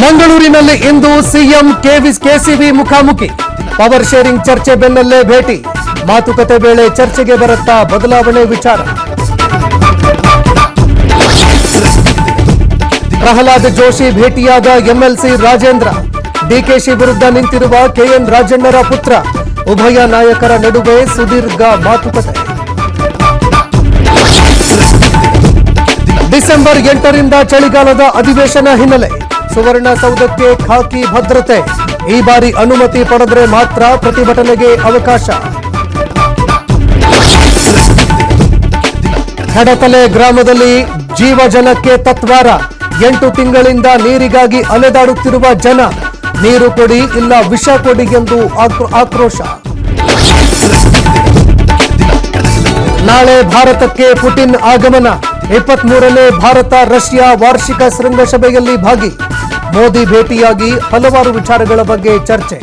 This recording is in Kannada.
ಮಂಗಳೂರಿನಲ್ಲಿ ಇಂದು ಸಿಎಂ ಕೆಸಿವಿ ಮುಖಾಮುಖಿ. ಪವರ್ ಶೇರಿಂಗ್ ಚರ್ಚೆ ಬೆನ್ನಲ್ಲೇ ಭೇಟಿ. ಮಾತುಕತೆ ವೇಳೆ ಚರ್ಚೆಗೆ ಬರುತ್ತಾ ಬದಲಾವಣೆ ವಿಚಾರ. ಪ್ರಹ್ಲಾದ್ ಜೋಶಿ ಭೇಟಿಯಾದ ಎಂಎಲ್ಸಿ ರಾಜೇಂದ್ರ. ಡಿಕೆಶಿ ವಿರುದ್ಧ ನಿಂತಿರುವ ಕೆಎನ್ ರಾಜಣ್ಣರ ಪುತ್ರ. ಉಭಯ ನಾಯಕರ ನಡುವೆ ಸುದೀರ್ಘ ಮಾತುಕತೆ. ಡಿಸೆಂಬರ್ 8ರಿಂದ ಚಳಿಗಾಲದ ಅಧಿವೇಶನ ಹಿನ್ನೆಲೆ ಸುವರ್ಣಸೌಧಕ್ಕೆ ಖಾಕಿ ಭದ್ರತೆ. ಈ ಬಾರಿ ಅನುಮತಿ ಪಡೆದರೆ ಮಾತ್ರ ಪ್ರತಿಭಟನೆಗೆ ಅವಕಾಶ. ಹೆಡತಲೆ ಗ್ರಾಮದಲ್ಲಿ ಜೀವಜಲಕ್ಕೆ ತತ್ವಾರ. 8 ತಿಂಗಳಿಂದ ನೀರಿಗಾಗಿ ಅಲೆದಾಡುತ್ತಿರುವ ಜನ. ನೀರು ಕೊಡಿ ಇಲ್ಲ ವಿಷ ಕೊಡಿ ಎಂದು ಆಕ್ರೋಶ. ನಾಳೆ ಭಾರತಕ್ಕೆ ಪುಟಿನ್ ಆಗಮನ. 23ನೇ ಭಾರತ ರಷ್ಯಾ ವಾರ್ಷಿಕ ಶೃಂಗಸಭೆಯಲ್ಲಿ ಭಾಗಿ. ಮೋದಿ ಭೇಟಿಯಾಗಿ ಹಲವಾರು ವಿಚಾರಗಳ ಬಗ್ಗೆ ಚರ್ಚೆ.